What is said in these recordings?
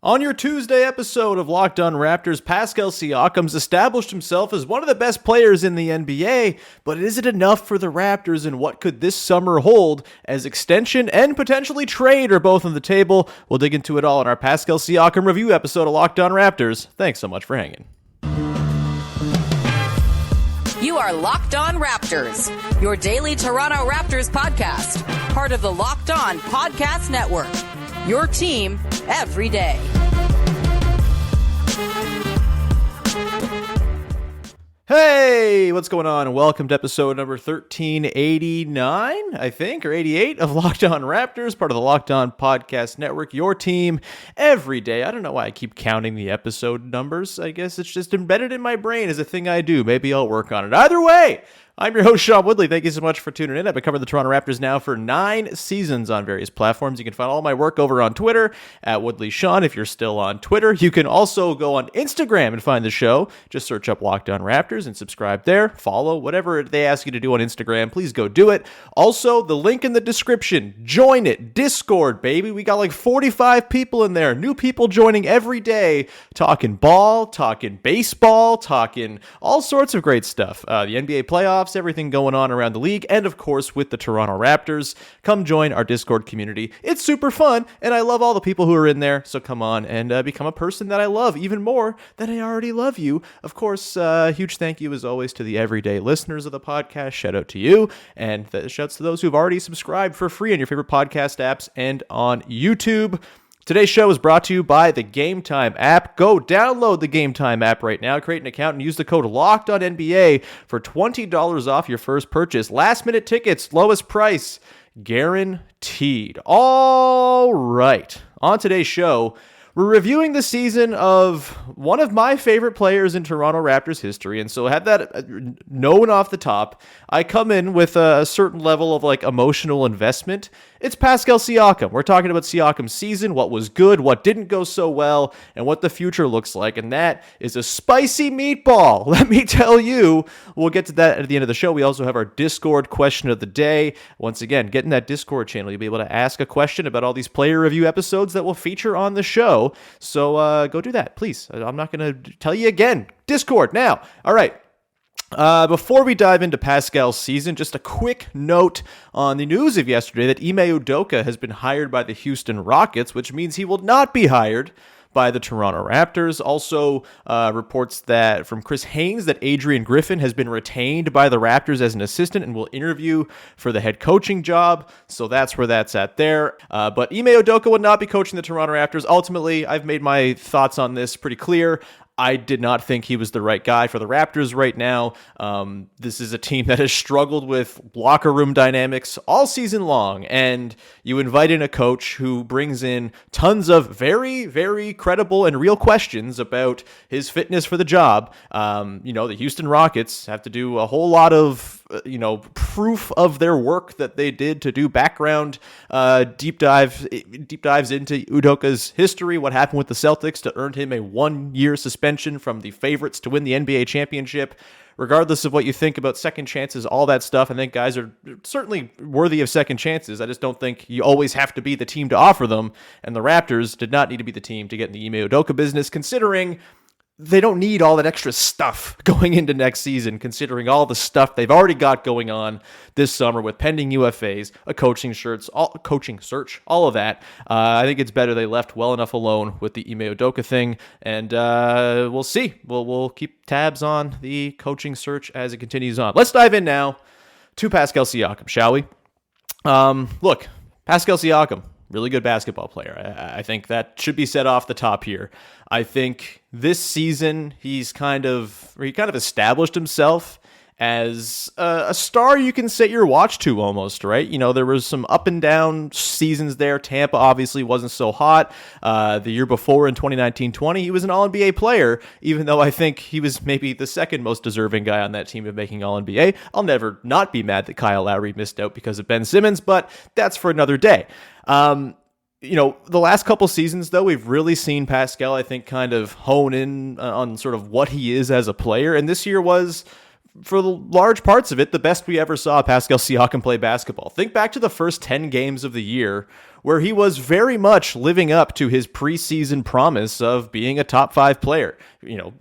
On your Tuesday episode of Locked On Raptors, Pascal Siakam's established himself as one of the best players in the NBA, but is it enough for the Raptors, and what could this summer hold as extension and potentially trade are both on the table? We'll dig into it all in our Pascal Siakam review episode of Locked On Raptors. Thanks so much for hanging. You are Locked On Raptors, your daily Toronto Raptors podcast, part of the Locked On Podcast Network. Your team every day. Hey, what's going on? Welcome to episode number 1389, I think, or 88 of Locked On Raptors, part of the Locked On Podcast Network, your team every day. I don't know why I keep counting the episode numbers. I guess it's just embedded in my brain as a thing I do. Maybe I'll work on it. Either way, I'm your host, Sean Woodley. Thank you so much for tuning in. I've been covering the Toronto Raptors now for 9 seasons on various platforms. You can find all my work over on Twitter at WoodleySean if you're still on Twitter. You can also go on Instagram and find the show. Just search up Locked On Raptors and subscribe there. Follow whatever they ask you to do on Instagram. Please go do it. Also, the link in the description. Join it. Discord, baby. We got like 45 people in there. New people joining every day. Talking ball, talking baseball, talking all sorts of great stuff. The NBA playoffs, everything going on around the league, and of course with the Toronto Raptors. Come join our Discord community. It's super fun, and I love all the people who are in there, so come on and become a person that I love even more than I already love you. Of course, huge thank you as always to the everyday listeners of the podcast. Shout out to you, and shouts to those who've already subscribed for free on your favorite podcast apps and on YouTube. Today's show is brought to you by the Gametime app. Go download the Gametime app right now, create an account, and use the code LOCKEDONNBA for $20 off your first purchase. Last minute tickets, lowest price, guaranteed. All right, on today's show, we're reviewing the season of one of my favorite players in Toronto Raptors history, and so have that known off the top. I come in with a certain level of emotional investment. It's Pascal Siakam. We're talking about Siakam's season, what was good, what didn't go so well, and what the future looks like, and that is a spicy meatball. Let me tell you. We'll get to that at the end of the show. We also have our Discord question of the day. Once again, get in that Discord channel. You'll be able to ask a question about all these player review episodes that will feature on the show. So go do that, please. I'm not going to tell you again. Discord now. All right. Before we dive into Pascal's season, just a quick note on the news of yesterday that Ime Udoka has been hired by the Houston Rockets, which means he will not be hired by the Toronto Raptors. Also, reports that from Chris Haynes that Adrian Griffin has been retained by the Raptors as an assistant and will interview for the head coaching job. So that's where that's at there. But Ime Udoka will not be coaching the Toronto Raptors. Ultimately, I've made my thoughts on this pretty clear. I did not think he was the right guy for the Raptors right now. This is a team that has struggled with locker room dynamics all season long, and you invite in a coach who brings in tons of very, very credible and real questions about his fitness for the job. The Houston Rockets have to do a whole lot of proof of their work that they did to do background deep dives into Udoka's history, what happened with the Celtics to earn him a 1-year suspension from the favorites to win the NBA championship. Regardless of what you think about second chances, all that stuff, I think guys are certainly worthy of second chances. I just don't think you always have to be the team to offer them, and the Raptors did not need to be the team to get in the Ime Udoka business, considering they don't need all that extra stuff going into next season, considering all the stuff they've already got going on this summer with pending UFAs, a coaching search, all of that. I think it's better they left well enough alone with the Ime Udoka thing, and we'll see. We'll keep tabs on the coaching search as it continues on. Let's dive in now to Pascal Siakam, shall we? Look, Pascal Siakam, really good basketball player. I think that should be said off the top here. I think this season he kind of established himself as a star you can set your watch to almost, right? There was some up and down seasons there. Tampa obviously wasn't so hot. The year before in 2019-20, he was an All-NBA player, even though I think he was maybe the second most deserving guy on that team of making All-NBA. I'll never not be mad that Kyle Lowry missed out because of Ben Simmons, but that's for another day. The last couple seasons, though, we've really seen Pascal, I think, kind of hone in on sort of what he is as a player. And this year was, for the large parts of it, the best we ever saw Pascal Siakam play basketball. Think back to the first 10 games of the year where he was very much living up to his preseason promise of being a top 5 player.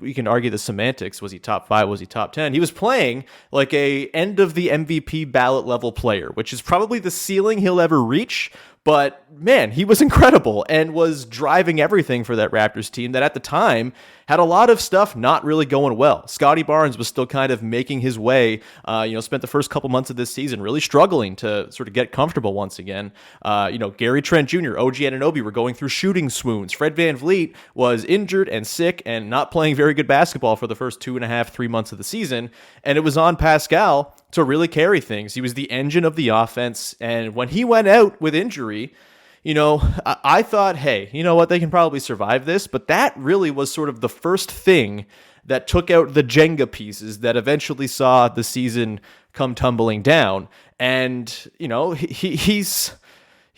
We can argue the semantics. Was he top 5? Was he top 10? He was playing like a end of the MVP ballot level player, which is probably the ceiling he'll ever reach. But man, he was incredible and was driving everything for that Raptors team that at the time had a lot of stuff not really going well. Scottie Barnes was still kind of making his way, spent the first couple months of this season really struggling to sort of get comfortable once again. Gary Trent Jr., OG Anunoby were going through shooting swoons. Fred VanVleet was injured and sick and not playing very good basketball for the first 2.5, 3 months of the season. And it was on Pascal to really carry things. He was the engine of the offense. And when he went out with injury, I thought, hey, you know what? They can probably survive this. But that really was sort of the first thing that took out the Jenga pieces that eventually saw the season come tumbling down. And,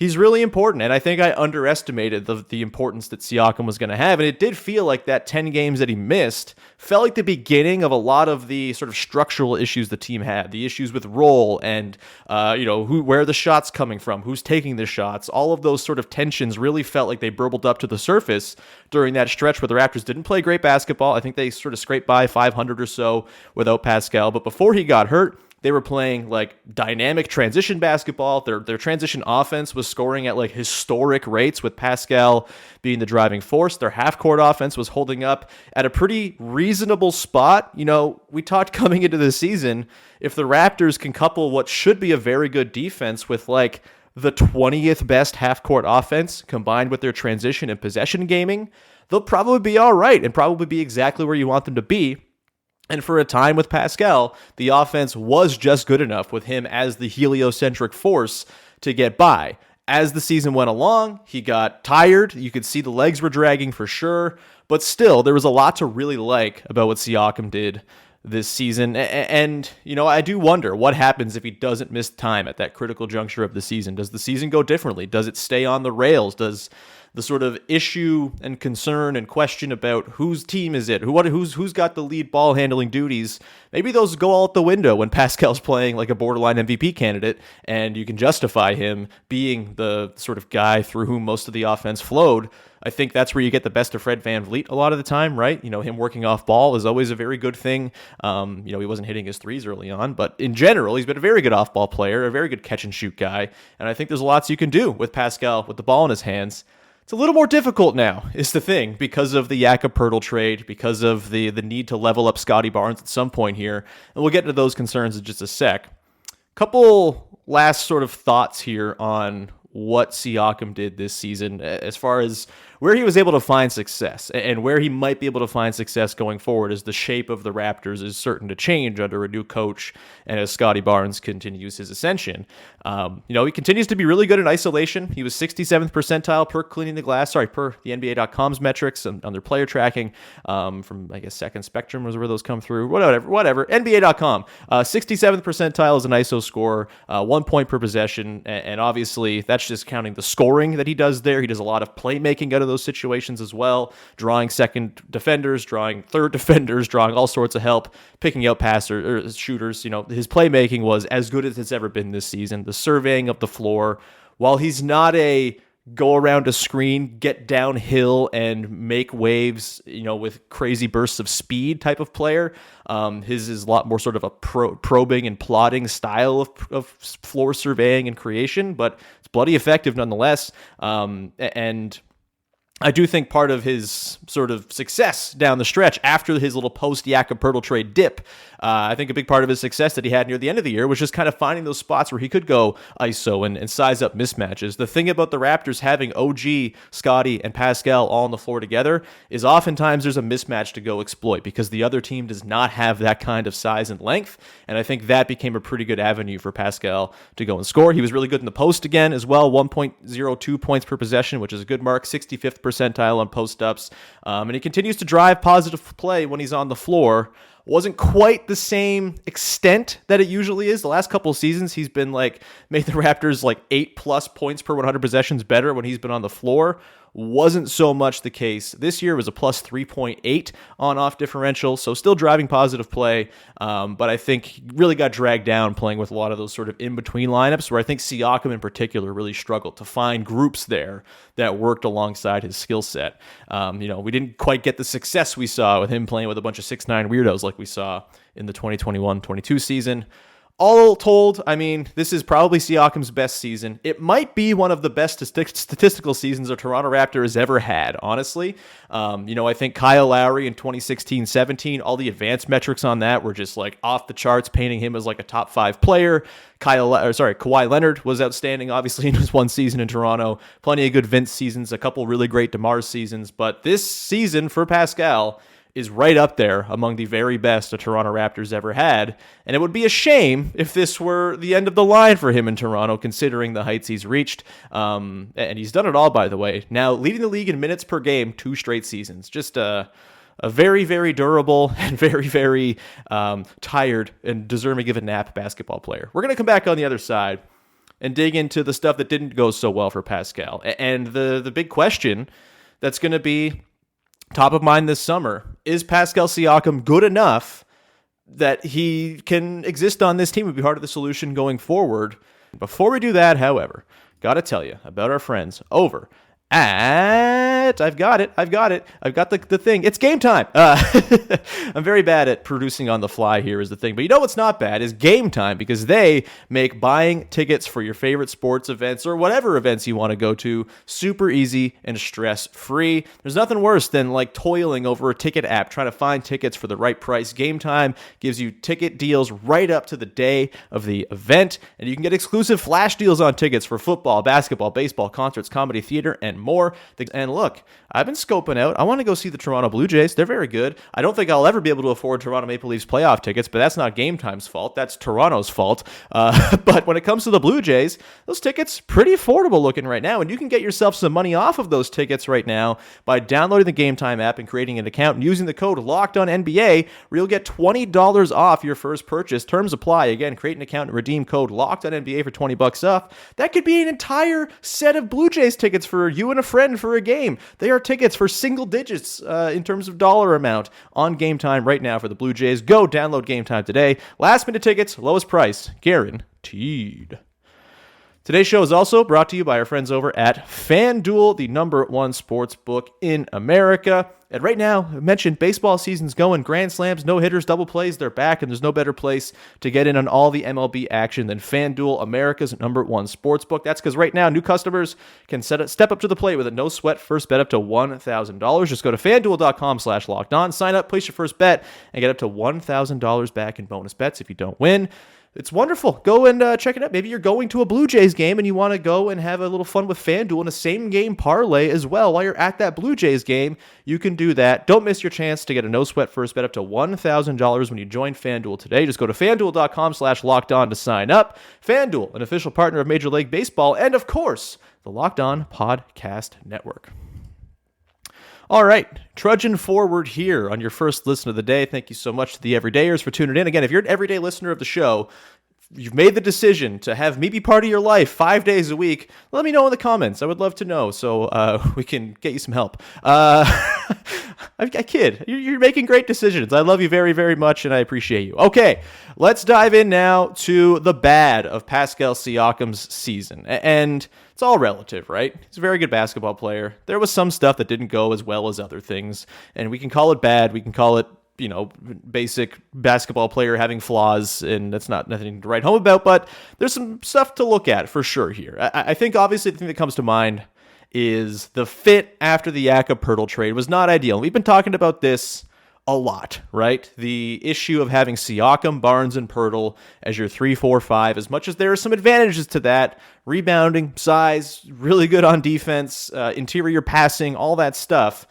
he's really important, and I think I underestimated the importance that Siakam was going to have, and it did feel like that 10 games that he missed felt like the beginning of a lot of the sort of structural issues the team had, the issues with role and, where are the shots coming from, who's taking the shots, all of those sort of tensions really felt like they burbled up to the surface during that stretch where the Raptors didn't play great basketball. I think they sort of scraped by 500 or so without Pascal, but before he got hurt, they were playing like dynamic transition basketball. Their transition offense was scoring at like historic rates with Pascal being the driving force. Their half-court offense was holding up at a pretty reasonable spot. We talked coming into the season, if the Raptors can couple what should be a very good defense with like the 20th best half-court offense combined with their transition and possession gaming, they'll probably be all right and probably be exactly where you want them to be. And for a time with Pascal, the offense was just good enough with him as the heliocentric force to get by. As the season went along, he got tired. You could see the legs were dragging for sure. But still, there was a lot to really like about what Siakam did this season. And I do wonder what happens if he doesn't miss time at that critical juncture of the season. Does the season go differently? Does it stay on the rails? Does the sort of issue and concern and question about whose team is it, who's got the lead ball handling duties, maybe those go all out the window when Pascal's playing like a borderline MVP candidate and you can justify him being the sort of guy through whom most of the offense flowed. I think that's where you get the best of Fred VanVleet a lot of the time, right? Him working off ball is always a very good thing. He wasn't hitting his threes early on, but in general, he's been a very good off ball player, a very good catch and shoot guy. And I think there's lots you can do with Pascal with the ball in his hands. It's a little more difficult now, is the thing, because of the Jakob Poeltl trade, because of the need to level up Scottie Barnes at some point here. And we'll get into those concerns in just a sec. Couple last sort of thoughts here on what Siakam did this season as far as where he was able to find success and where he might be able to find success going forward as the shape of the Raptors is certain to change under a new coach and as Scottie Barnes continues his ascension. He continues to be really good in isolation. He was 67th percentile per the NBA.com's metrics on their player tracking from, I guess, Second Spectrum was where those come through. Whatever. NBA.com. 67th percentile is an ISO score, 1 point per possession, and obviously that's just counting the scoring that he does there. He does a lot of playmaking out of those situations as well, drawing second defenders, drawing third defenders, drawing all sorts of help, picking out passers or shooters. His playmaking was as good as it's ever been this season. The surveying of the floor, while he's not a go around a screen, get downhill and make waves, with crazy bursts of speed type of player. His is a lot more sort of a probing and plotting style of floor surveying and creation, but it's bloody effective nonetheless. And I do think part of his sort of success down the stretch after his little post-Jakob Poeltl trade dip, I think a big part of his success that he had near the end of the year was just kind of finding those spots where he could go ISO and size up mismatches. The thing about the Raptors having OG, Scottie, and Pascal all on the floor together is oftentimes there's a mismatch to go exploit because the other team does not have that kind of size and length, and I think that became a pretty good avenue for Pascal to go and score. He was really good in the post again as well, 1.02 points per possession, which is a good mark, 65th percentile on post-ups, and he continues to drive positive play when he's on the floor. Wasn't quite the same extent that it usually is. The last couple of seasons, he's been made the Raptors 8+ points per 100 possessions better when he's been on the floor. wasn't so much the case. This year was a plus 3.8 on-off differential, so still driving positive play, but I think he really got dragged down playing with a lot of those sort of in-between lineups where I think Siakam in particular really struggled to find groups there that worked alongside his skill set. We didn't quite get the success we saw with him playing with a bunch of 6'9" weirdos like we saw in the 2021-22 season. All told, I mean, this is probably Siakam's best season. It might be one of the best statistical seasons a Toronto Raptor has ever had, honestly. I think Kyle Lowry in 2016-17, all the advanced metrics on that were just like off the charts, painting him as like a top 5 player. Kawhi Leonard was outstanding, obviously, in his one season in Toronto. Plenty of good Vince seasons, a couple really great DeMar seasons. But this season for Pascal is right up there among the very best the Toronto Raptors ever had. And it would be a shame if this were the end of the line for him in Toronto, considering the heights he's reached. And he's done it all, by the way. Now, leading the league in minutes per game, 2 straight seasons. Just a very, very durable and very, very tired and deserving of a nap basketball player. We're going to come back on the other side and dig into the stuff that didn't go so well for Pascal. And the big question that's going to be top of mind this summer, is Pascal Siakam good enough that he can exist on this team and be part of the solution going forward? Before we do that, however, got to tell you about our friends over at... I've got the thing. It's Gametime. I'm very bad at producing on the fly here is the thing. But you know what's not bad is Gametime, because they make buying tickets for your favorite sports events or whatever events you want to go to super easy and stress-free. There's nothing worse than like toiling over a ticket app trying to find tickets for the right price. Gametime gives you ticket deals right up to the day of the event, and you can get exclusive flash deals on tickets for football, basketball, baseball, concerts, comedy, theater, and more. And look, I've been scoping out. I want to go see the Toronto Blue Jays. They're very good. I don't think I'll ever be able to afford Toronto Maple Leafs playoff tickets, but that's not Gametime's fault. That's Toronto's fault. But when it comes to the Blue Jays, those tickets pretty affordable looking right now, and you can get yourself some money off of those tickets right now by downloading the Gametime app and creating an account and using the code LOCKEDONNBA, where you'll get $20 off your first purchase. Terms apply. Again, create an account and redeem code LOCKEDONNBA for $20 off. That could be an entire set of Blue Jays tickets for you and a friend for a game. They are tickets for single digits in terms of dollar amount on Gametime right now for the Blue Jays. Go download Gametime today. Last minute tickets, lowest price, guaranteed. Today's show is also brought to you by our friends over at FanDuel, the #1 sports book in America. And right now, I mentioned baseball season's going, grand slams, no hitters, double plays, they're back, and there's no better place to get in on all the MLB action than FanDuel, America's #1 sports book. That's because right now, new customers can step up to the plate with a no sweat first bet up to $1,000. Just go to FanDuel.com/lockedon, sign up, place your first bet, and get up to $1,000 back in bonus bets if you don't win. It's wonderful. Go and check it out. Maybe you're going to a Blue Jays game and you want to go and have a little fun with FanDuel in a same-game parlay as well while you're at that Blue Jays game. You can do that. Don't miss your chance to get a no-sweat first bet up to $1,000 when you join FanDuel today. Just go to FanDuel.com/lockedon to sign up. FanDuel, an official partner of Major League Baseball, and of course, the Locked On Podcast Network. All right, trudging forward here on your first listen of the day. Thank you so much to the Everydayers for tuning in. Again, if you're an everyday listener of the show, you've made the decision to have me be part of your life 5 days a week, let me know in the comments. I would love to know so we can get you some help. I kid. You're making great decisions. I love you very, very much, and I appreciate you. Okay, let's dive in now to the bad of Pascal Siakam's season. And it's all relative, right? He's a very good basketball player. There was some stuff that didn't go as well as other things, and we can call it bad. We can call it, basic basketball player having flaws, and that's not nothing to write home about, but there's some stuff to look at for sure here. I think obviously the thing that comes to mind is the fit after the Jakob-Poeltl trade was not ideal. We've been talking about this a lot, right? The issue of having Siakam, Barnes, and Poeltl as your 3-4-5, as much as there are some advantages to that, rebounding, size, really good on defense, interior passing, all that stuff.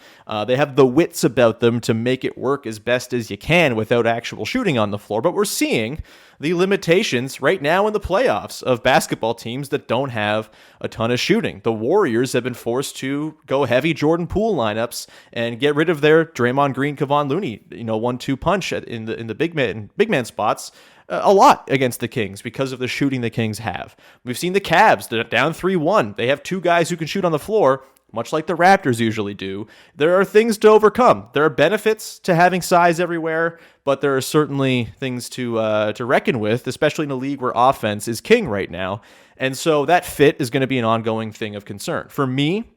They have the wits about them to make it work as best as you can without actual shooting on the floor. But we're seeing the limitations right now in the playoffs of basketball teams that don't have a ton of shooting. The Warriors have been forced to go heavy Jordan Poole lineups and get rid of their Draymond Green, Kevon Looney, 1-2 punch in the big man spots a lot against the Kings because of the shooting the Kings have. We've seen the Cavs, they're down 3-1. They have two guys who can shoot on the floor. much like the Raptors usually do, there are things to overcome. There are benefits to having size everywhere, but there are certainly things to reckon with, especially in a league where offense is king right now. And so that fit is going to be an ongoing thing of concern. For me,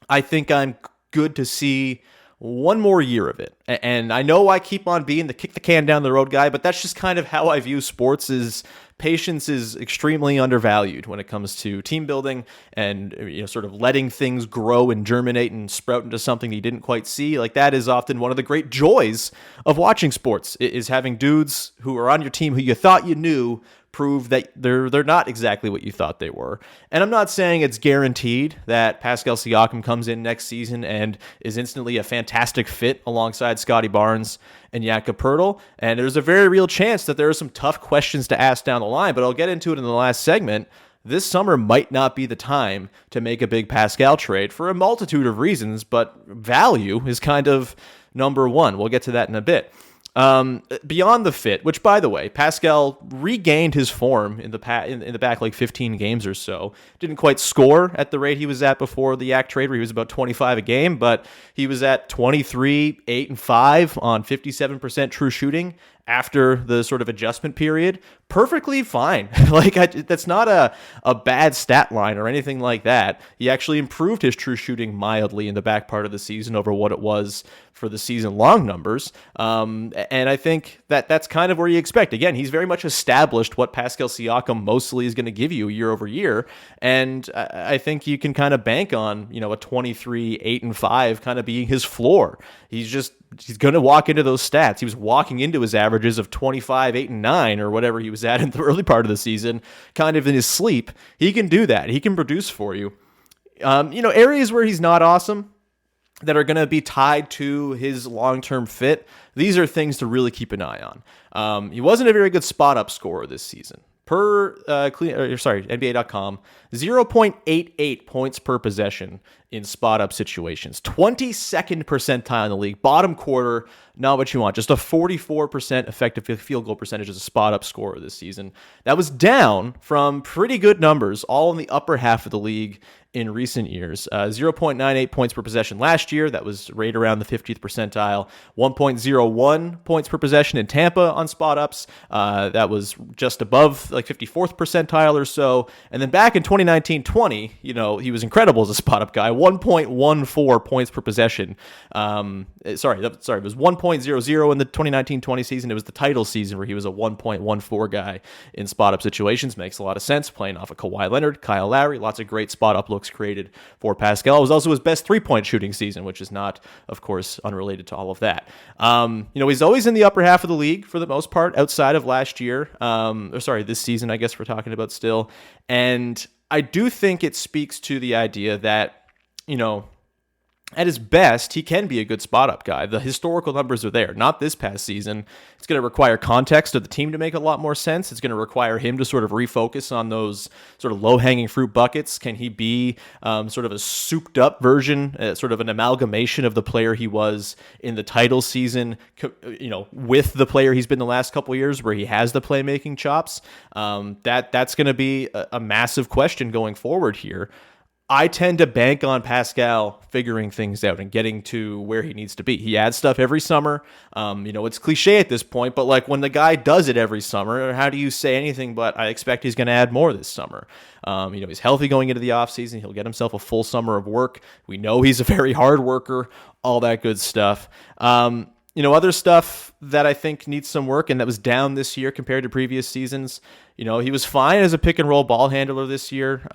I think I'm good to see one more year of it. And I know I keep on being the kick the can down the road guy, but that's just kind of how I view sports. Is patience is extremely undervalued when it comes to team building and sort of letting things grow and germinate and sprout into something that you didn't quite see. Like, that is often one of the great joys of watching sports, is having dudes who are on your team who you thought you knew prove that they're not exactly what you thought they were. And I'm not saying it's guaranteed that Pascal Siakam comes in next season and is instantly a fantastic fit alongside Scottie Barnes and Jakob Poeltl. And there's a very real chance that there are some tough questions to ask down the line, but I'll get into it in the last segment. This summer might not be the time to make a big Pascal trade for a multitude of reasons, but value is kind of number one. We'll get to that in a bit. Beyond the fit, which, by the way, Pascal regained his form in the back like 15 games or so. Didn't quite score at the rate he was at before the Yak trade, where he was about 25 a game, but he was at 23, 8, and 5 on 57% true shooting after the sort of adjustment period. Perfectly fine. That's not a bad stat line or anything like that. He actually improved his true shooting mildly in the back part of the season over what it was for the season-long numbers. And I think that's kind of where you expect. Again, he's very much established what Pascal Siakam mostly is going to give you year over year. And I think you can kind of bank on, a 23, 8, and 5 kind of being his floor. He's going to walk into those stats. He was walking into his averages of 25, 8, and 9, or whatever he was at in the early part of the season, kind of in his sleep. He can do that. He can produce for you. Areas where he's not awesome that are going to be tied to his long-term fit, these are things to really keep an eye on. He wasn't a very good spot-up scorer this season. Per NBA.com, 0.88 points per possession in spot-up situations. 22nd percentile in the league. Bottom quarter, not what you want. Just a 44% effective field goal percentage as a spot-up scorer this season. That was down from pretty good numbers, all in the upper half of the league in recent years. 0.98 points per possession last year. That was right around the 50th percentile. 1.01 points per possession in Tampa on spot-ups. That was just above like 54th percentile or so. And then back in 2019-20, he was incredible as a spot-up guy. 1.14 points per possession. It was 1.00 in the 2019-20 season. It was the title season where he was a 1.14 guy in spot-up situations. Makes a lot of sense, playing off of Kawhi Leonard, Kyle Lowry. Lots of great spot-up looks created for Pascal. It was also his best three-point shooting season, which is not, of course, unrelated to all of that. He's always in the upper half of the league for the most part, outside of last year. This season, I guess we're talking about still. And I do think it speaks to the idea that, at his best, he can be a good spot-up guy. The historical numbers are there. Not this past season. It's going to require context of the team to make a lot more sense. It's going to require him to sort of refocus on those sort of low-hanging fruit buckets. Can he be sort of a souped-up version, sort of an amalgamation of the player he was in the title season, with the player he's been the last couple of years where he has the playmaking chops? That's going to be a massive question going forward here. I tend to bank on Pascal figuring things out and getting to where he needs to be. He adds stuff every summer. It's cliche at this point, but like when the guy does it every summer, how do you say anything but I expect he's going to add more this summer? He's healthy going into the offseason. He'll get himself a full summer of work. We know he's a very hard worker, all that good stuff. Other stuff that I think needs some work and that was down this year compared to previous seasons. He was fine as a pick and roll ball handler this year.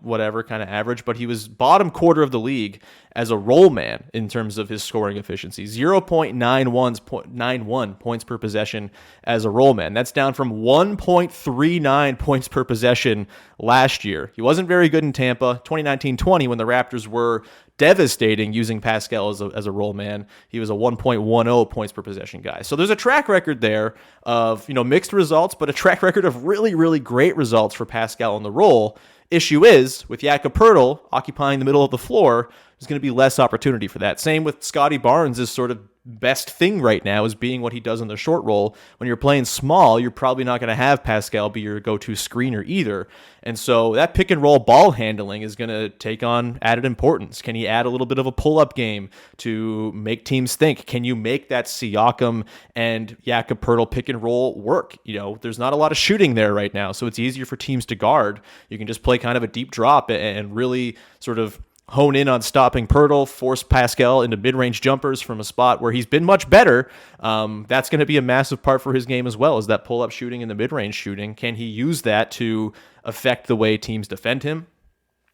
Whatever, kind of average, but he was bottom quarter of the league as a roll man in terms of his scoring efficiency. 0.91 points per possession as a roll man. That's down from 1.39 points per possession last year. He wasn't very good in Tampa. 2019-20, when the Raptors were devastating using Pascal as a roll man, he was a 1.10 points per possession guy. So there's a track record there of, mixed results, but a track record of really, really great results for Pascal on the roll. Issue is, with Jakob Poeltl occupying the middle of the floor, there's going to be less opportunity for that. Same with Scottie Barnes is sort of best thing right now is being what he does in the short roll. When you're playing small, you're probably not going to have Pascal be your go-to screener either. And so that pick and roll ball handling is going to take on added importance. Can he add a little bit of a pull-up game to make teams think? Can you make that Siakam and Jakob Poeltl pick and roll work? There's not a lot of shooting there right now, so it's easier for teams to guard. You can just play kind of a deep drop and really sort of hone in on stopping Poeltl, force Pascal into mid-range jumpers from a spot where he's been much better. That's going to be a massive part for his game as well, is that pull-up shooting and the mid-range shooting. Can he use that to affect the way teams defend him?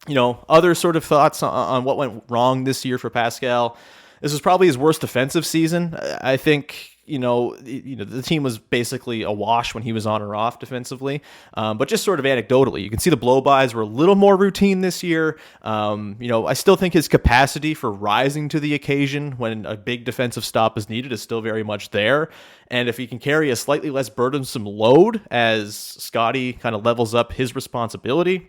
Other sort of thoughts on what went wrong this year for Pascal. This was probably his worst defensive season. I think the team was basically a wash when he was on or off defensively. But just sort of anecdotally, you can see the blow-bys were a little more routine this year. I still think his capacity for rising to the occasion when a big defensive stop is needed is still very much there. And if he can carry a slightly less burdensome load as Scottie kind of levels up his responsibility,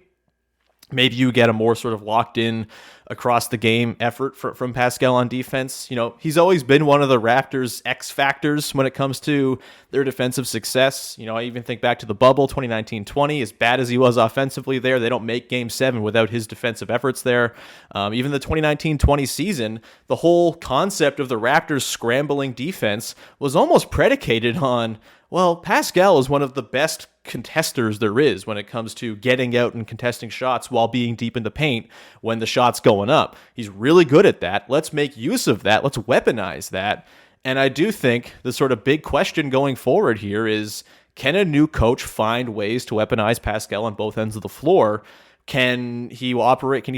maybe you get a more sort of locked in across the game effort from Pascal on defense. He's always been one of the Raptors' X factors when it comes to their defensive success. I even think back to the bubble 2019-20, as bad as he was offensively there, they don't make Game 7 without his defensive efforts there. Even the 2019-20 season, the whole concept of the Raptors scrambling defense was almost predicated on, well, Pascal is one of the best contesters there is when it comes to getting out and contesting shots while being deep in the paint when the shot's going up. He's really good at that. Let's make use of that. Let's weaponize that. And I do think the sort of big question going forward here is, can a new coach find ways to weaponize Pascal on both ends of the floor? Can he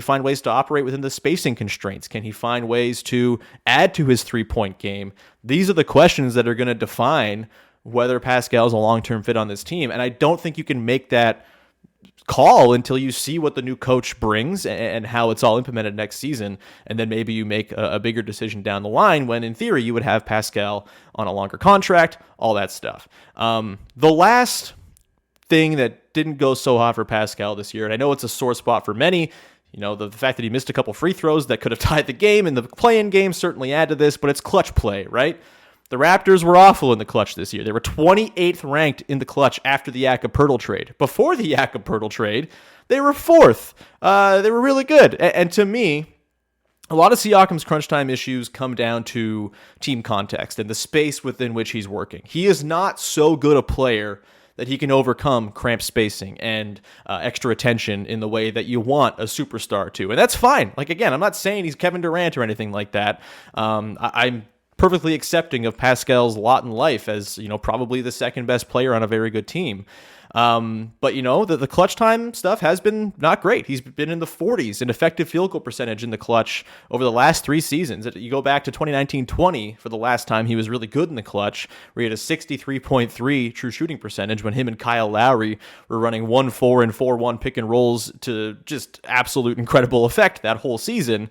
find ways to operate within the spacing constraints? Can he find ways to add to his three-point game? These are the questions that are going to define whether Pascal is a long-term fit on this team. And I don't think you can make that call until you see what the new coach brings and how it's all implemented next season. And then maybe you make a bigger decision down the line when, in theory, you would have Pascal on a longer contract, all that stuff. The last thing that didn't go so hot for Pascal this year, and I know it's a sore spot for many, the fact that he missed a couple free throws that could have tied the game in the play-in game certainly add to this, but it's clutch play, right? The Raptors were awful in the clutch this year. They were 28th ranked in the clutch after the Jakob Poeltl trade. Before the Jakob Poeltl trade, they were 4th. They were really good. And to me, a lot of Siakam's crunch time issues come down to team context and the space within which he's working. He is not so good a player that he can overcome cramped spacing and extra attention in the way that you want a superstar to. And that's fine. Again, I'm not saying he's Kevin Durant or anything like that. I'm perfectly accepting of Pascal's lot in life as, probably the second best player on a very good team. But the clutch time stuff has been not great. He's been in the 40s in effective field goal percentage in the clutch over the last 3 seasons. You go back to 2019-20 for the last time he was really good in the clutch, where he had a 63.3 true shooting percentage when him and Kyle Lowry were running 1-4 and 4-1 pick and rolls to just absolute incredible effect that whole season.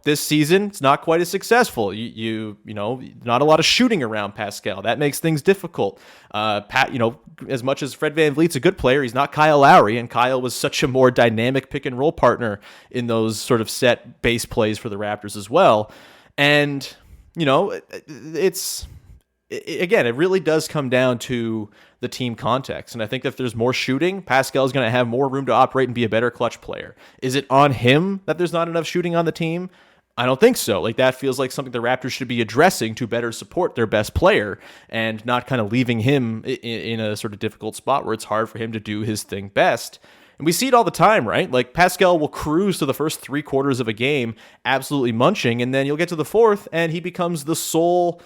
This season, it's not quite as successful. Not a lot of shooting around Pascal. That makes things difficult. As much as Fred VanVleet's a good player, he's not Kyle Lowry, and Kyle was such a more dynamic pick and roll partner in those sort of set base plays for the Raptors as well. And, it really does come down to the team context. And I think that if there's more shooting, Pascal is going to have more room to operate and be a better clutch player. Is it on him that there's not enough shooting on the team? I don't think so. That feels like something the Raptors should be addressing to better support their best player and not kind of leaving him in a sort of difficult spot where it's hard for him to do his thing best. And we see it all the time, right? Pascal will cruise to the first 3 quarters of a game, absolutely munching, and then you'll get to the 4th, and he becomes the sole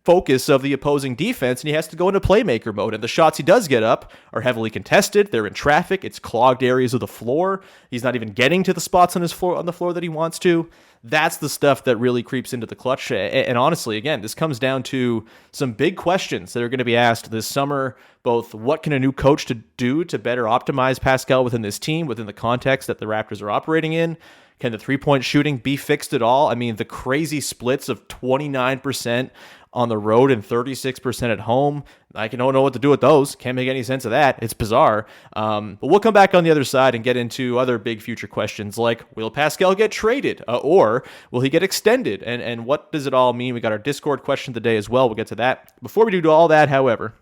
focus of the opposing defense, and he has to go into playmaker mode. And the shots he does get up are heavily contested. They're in traffic. It's clogged areas of the floor. He's not even getting to the spots on the floor that he wants to. That's the stuff that really creeps into the clutch. And honestly, again, this comes down to some big questions that are going to be asked this summer. Both what can a new coach do to better optimize Pascal within this team, within the context that the Raptors are operating in? Can the three-point shooting be fixed at all? I mean, the crazy splits of 29% on the road and 36% at home. I don't know what to do with those. Can't make any sense of that. It's bizarre. But we'll come back on the other side and get into other big future questions like, will Pascal get traded? Or will he get extended? And what does it all mean? We got our Discord question today as well. We'll get to that. Before we do all that, however,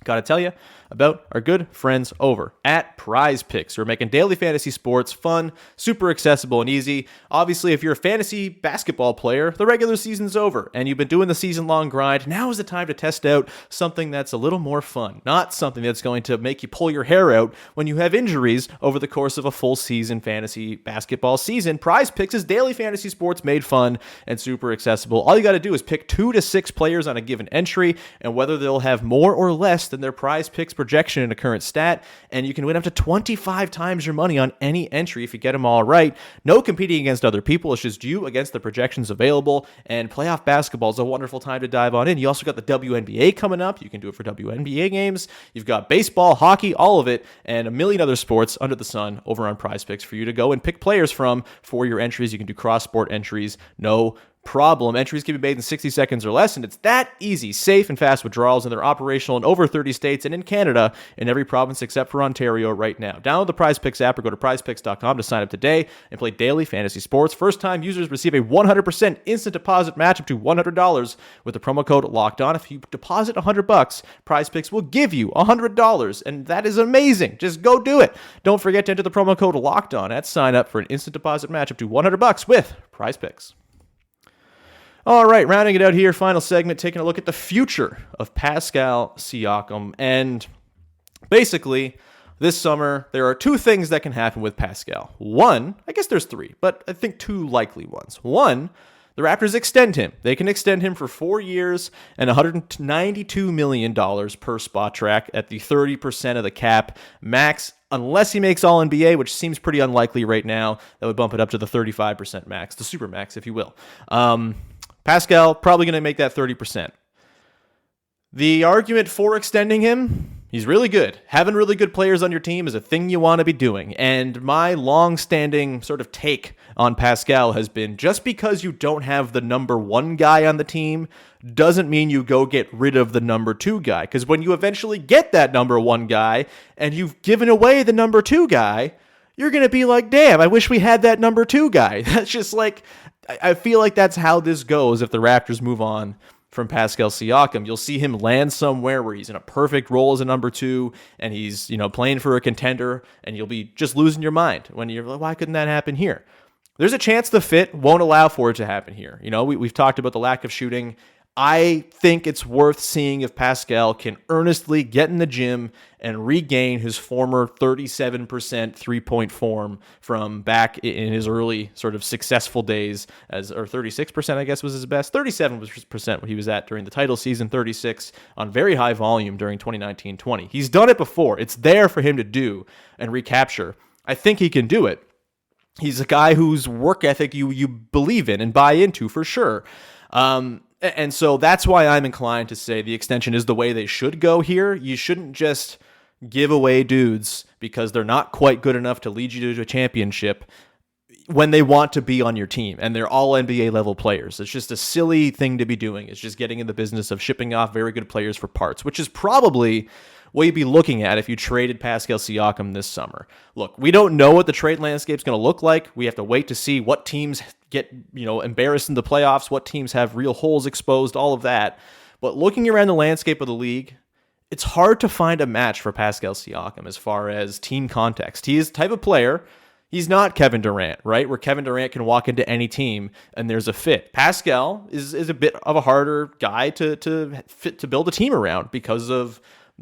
got to tell you about our good friends over at PrizePicks. We're making daily fantasy sports fun, super accessible, and easy. Obviously, if you're a fantasy basketball player, the regular season's over, and you've been doing the season-long grind. Now is the time to test out something that's a little more fun, not something that's going to make you pull your hair out when you have injuries over the course of a full season fantasy basketball season. PrizePicks is daily fantasy sports made fun and super accessible. All you got to do is pick 2 to 6 players on a given entry, and whether they'll have more or less than their PrizePicks projection in a current stat, and you can win up to 25 times your money on any entry if you get them all right. No competing against other people. It's just you against the projections available, and playoff basketball is a wonderful time to dive on in. You also got the WNBA coming up. You can do it for WNBA games. You've got baseball, hockey, all of it, and a million other sports under the sun over on PrizePicks for you to go and pick players from for your entries. You can do cross-sport entries, no problem. Entries can be made in 60 seconds or less, and it's that easy. Safe and fast withdrawals, and they're operational in over 30 states and in Canada in every province except for Ontario right now. Download the PrizePicks app or go to prizepicks.com to sign up today and play daily fantasy sports. First-time users receive a 100% instant deposit match up to $100 with the promo code LOCKEDON. If you deposit $100, PrizePicks will give you $100, and that is amazing. Just go do it. Don't forget to enter the promo code LOCKEDON at sign up for an instant deposit match up to $100 with PrizePicks. All right, rounding it out here, final segment, taking a look at the future of Pascal Siakam. And basically, this summer, there are 2 things that can happen with Pascal. One, I guess there's 3, but I think 2 likely ones. One, the Raptors extend him. They can extend him for 4 years and $192 million per spot track at the 30% of the cap max, unless he makes All-NBA, which seems pretty unlikely right now. That would bump it up to the 35% max, the super max, if you will. Pascal, probably going to make that 30%. The argument for extending him, he's really good. Having really good players on your team is a thing you want to be doing. And my long-standing sort of take on Pascal has been, just because you don't have the number 1 guy on the team doesn't mean you go get rid of the number 2 guy. Because when you eventually get that number 1 guy and you've given away the number 2 guy, you're going to be like, damn, I wish we had that number 2 guy. That's just like, I feel like that's how this goes if the Raptors move on from Pascal Siakam. You'll see him land somewhere where he's in a perfect role as a number 2 and he's, playing for a contender, and you'll be just losing your mind when you're like, why couldn't that happen here? There's a chance the fit won't allow for it to happen here. We've talked about the lack of shooting. I think it's worth seeing if Pascal can earnestly get in the gym and regain his former 37% three-point form from back in his early sort of successful days, or 36% I guess was his best. 37% what he was at during the title season, 36 on very high volume during 2019-20. He's done it before. It's there for him to do and recapture. I think he can do it. He's a guy whose work ethic you believe in and buy into for sure. And so that's why I'm inclined to say the extension is the way they should go here. You shouldn't just give away dudes because they're not quite good enough to lead you to a championship when they want to be on your team and they're all NBA level players. It's just a silly thing to be doing. It's just getting in the business of shipping off very good players for parts, which is probably what you'd be looking at if you traded Pascal Siakam this summer. Look, we don't know what the trade landscape is going to look like. We have to wait to see what teams get, embarrassed in the playoffs, what teams have real holes exposed, all of that. But looking around the landscape of the league, it's hard to find a match for Pascal Siakam as far as team context. He is the type of player, he's not Kevin Durant, right? Where Kevin Durant can walk into any team and there's a fit. Pascal is a bit of a harder guy to build a team around because of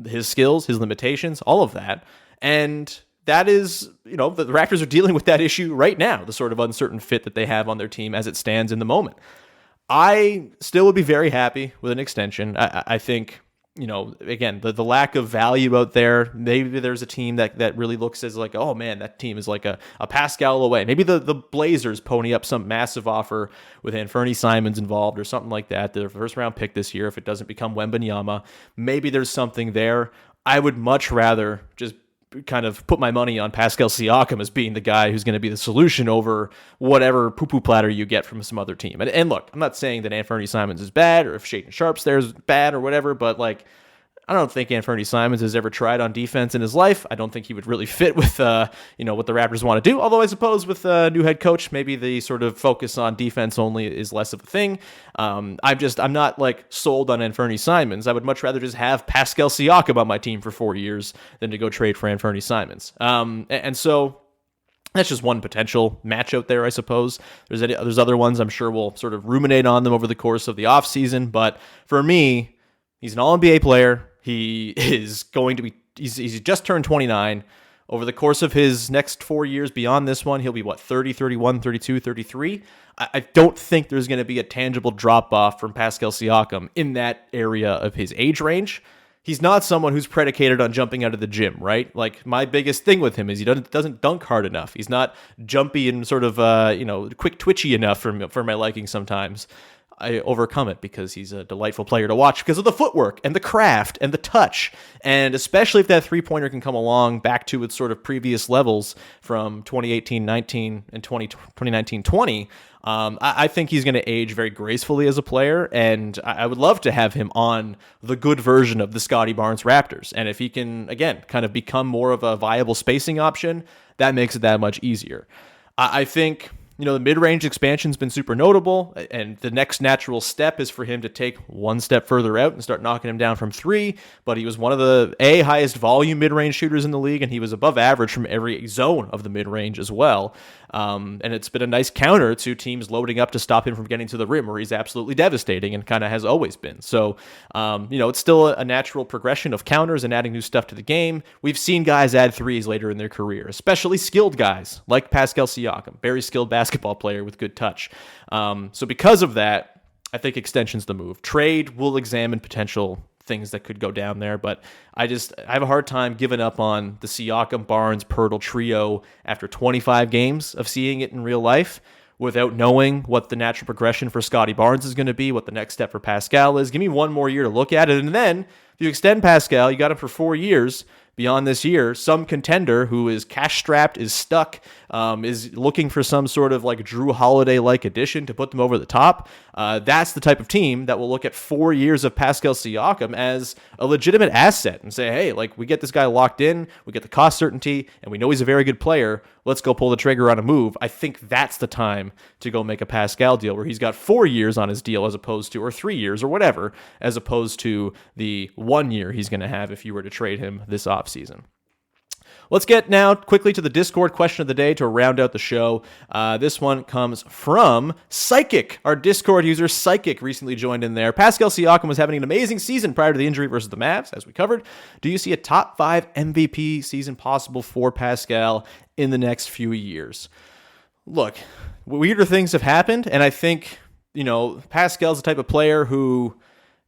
his skills, his limitations, all of that. And that is, the Raptors are dealing with that issue right now, the sort of uncertain fit that they have on their team as it stands in the moment. I still would be very happy with an extension. I think, again, the lack of value out there, maybe there's a team that really looks as like, oh man, that team is like a Pascal away. Maybe the Blazers pony up some massive offer with Anthony Simons involved or something like that. Their first round pick this year, if it doesn't become Wembanyama, maybe there's something there. I would much rather just kind of put my money on Pascal Siakam as being the guy who's going to be the solution over whatever poo-poo platter you get from some other team. And look, I'm not saying that Anthony Simons is bad or if Shaedon Sharp's there is bad or whatever, but like, I don't think Anthony Simons has ever tried on defense in his life. I don't think he would really fit with, what the Raptors want to do. Although I suppose with a new head coach, maybe the sort of focus on defense only is less of a thing. I'm not like sold on Anthony Simons. I would much rather just have Pascal Siakam on my team for 4 years than to go trade for Anthony Simons. And so that's just one potential match out there, I suppose. There's other ones I'm sure we'll sort of ruminate on them over the course of the offseason. But for me, he's an All-NBA player. He is going to be, he's just turned 29. Over the course of his next 4 years beyond this one, he'll be 30, 31, 32, 33. I don't think there's going to be a tangible drop-off from Pascal Siakam in that area of his age range. He's not someone who's predicated on jumping out of the gym, right? Like, my biggest thing with him is he doesn't dunk hard enough. He's not jumpy and sort of, quick twitchy enough for my liking sometimes. I overcome it because he's a delightful player to watch because of the footwork and the craft and the touch. And especially if that three-pointer can come along back to its sort of previous levels from 2018-19 and 2019-20, I think he's going to age very gracefully as a player, and I would love to have him on the good version of the Scotty Barnes Raptors. And if he can, again, kind of become more of a viable spacing option, that makes it that much easier. I think the mid-range expansion's been super notable, and the next natural step is for him to take one step further out and start knocking him down from three. But he was one of the highest volume mid-range shooters in the league, and he was above average from every zone of the mid-range as well. And it's been a nice counter to teams loading up to stop him from getting to the rim, where he's absolutely devastating and kind of has always been. So, it's still a natural progression of counters and adding new stuff to the game. We've seen guys add threes later in their career, especially skilled guys like Pascal Siakam, very skilled basketball player with good touch. So because of that, I think extension's the move. Trade, we'll examine potential things that could go down there, but I have a hard time giving up on the Siakam, Barnes, Poeltl trio after 25 games of seeing it in real life without knowing what the natural progression for Scotty Barnes is going to be, what the next step for Pascal is. Give me one more year to look at it, and then if you extend Pascal, you got him for 4 years. Beyond this year, some contender who is cash-strapped, is stuck, is looking for some sort of like Drew Holiday-like addition to put them over the top. That's the type of team that will look at 4 years of Pascal Siakam as a legitimate asset and say, hey, like, we get this guy locked in, we get the cost certainty, and we know he's a very good player. Let's go pull the trigger on a move. I think that's the time to go make a Pascal deal where he's got 4 years on his deal as opposed to, or 3 years or whatever, as opposed to the 1 year he's going to have if you were to trade him this offseason. Let's get now quickly to the Discord question of the day to round out the show. This one comes from Psychic. Our Discord user, Psychic, recently joined in there. Pascal Siakam was having an amazing season prior to the injury versus the Mavs, as we covered. Do you see a top 5 MVP season possible for Pascal in the next few years? Look, weirder things have happened, and I think, Pascal's the type of player who,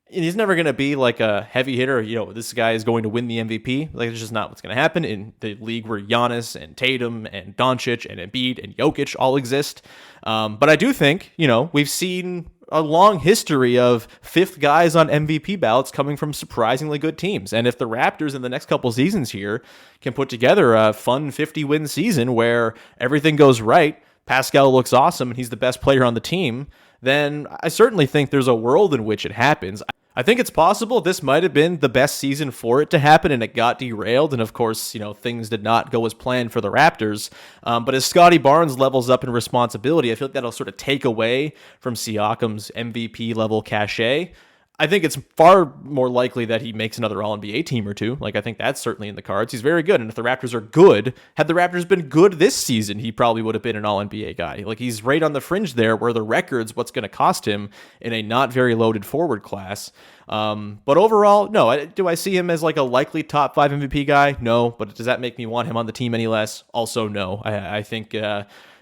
he's never going to be like a heavy hitter. This guy is going to win the MVP. Like, it's just not what's going to happen in the league where Giannis and Tatum and Doncic and Embiid and Jokic all exist. But I do think, we've seen a long history of fifth guys on MVP ballots coming from surprisingly good teams. And if the Raptors in the next couple seasons here can put together a fun 50-win season where everything goes right, Pascal looks awesome and he's the best player on the team, then I certainly think there's a world in which it happens. I think it's possible this might have been the best season for it to happen and it got derailed. And of course, things did not go as planned for the Raptors. But as Scotty Barnes levels up in responsibility, I feel like that'll sort of take away from Siakam's MVP level cachet. I think it's far more likely that he makes another All-NBA team or two. Like, I think that's certainly in the cards. He's very good. And if the Raptors are good, had the Raptors been good this season, he probably would have been an All-NBA guy. Like, he's right on the fringe there where the record's what's going to cost him in a not very loaded forward class. But overall, no. Do I see him as like a likely top 5 MVP guy? No. But does that make me want him on the team any less? Also, no. I think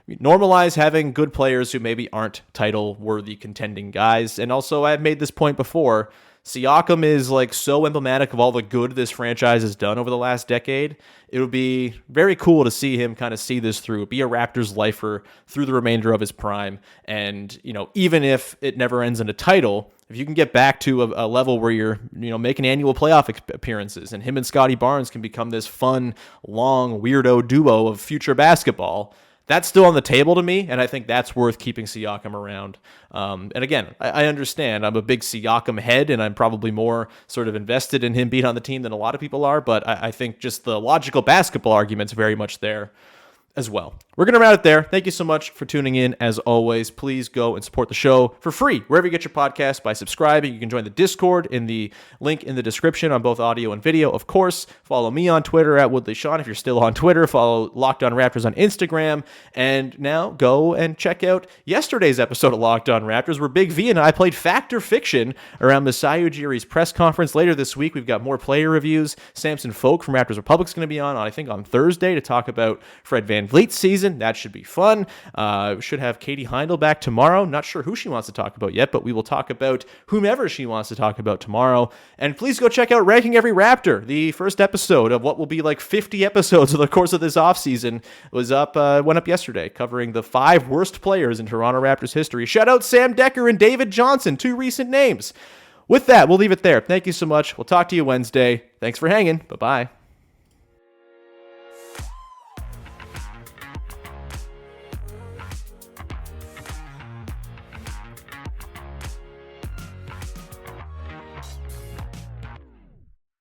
normalize having good players who maybe aren't title-worthy contending guys. And also, I've made this point before, Siakam is like so emblematic of all the good this franchise has done over the last decade. It would be very cool to see him kind of see this through, be a Raptors lifer through the remainder of his prime. And, even if it never ends in a title, if you can get back to a level where you're, making annual playoff appearances and him and Scotty Barnes can become this fun, long, weirdo duo of future basketball, that's still on the table to me, and I think that's worth keeping Siakam around. And again, I understand. I'm a big Siakam head, and I'm probably more sort of invested in him being on the team than a lot of people are, but I think just the logical basketball argument's very much there as well. We're going to round it there. Thank you so much for tuning in. As always, please go and support the show for free wherever you get your podcast by subscribing. You can join the Discord in the link in the description on both audio and video. Of course, follow me on Twitter at WoodleySean if you're still on Twitter. Follow Locked On Raptors on Instagram. And now go and check out yesterday's episode of Locked On Raptors where Big V and I played Fact or Fiction around Masai Ujiri's press conference. Later this week, we've got more player reviews. Samson Folk from Raptors Republic's going to be on, I think, on Thursday to talk about Fred VanVleet's season. That should be fun. Should have Katie Heindel back tomorrow. Not sure who she wants to talk about yet, but we will talk about whomever she wants to talk about tomorrow. And please go check out Ranking Every Raptor. The first episode of what will be like 50 episodes over the course of this offseason went up yesterday, covering the 5 worst players in Toronto Raptors history. Shout out Sam Decker and David Johnson, 2 recent names. With that, we'll leave it there. Thank you so much. We'll talk to you Wednesday. Thanks for hanging. Bye-bye.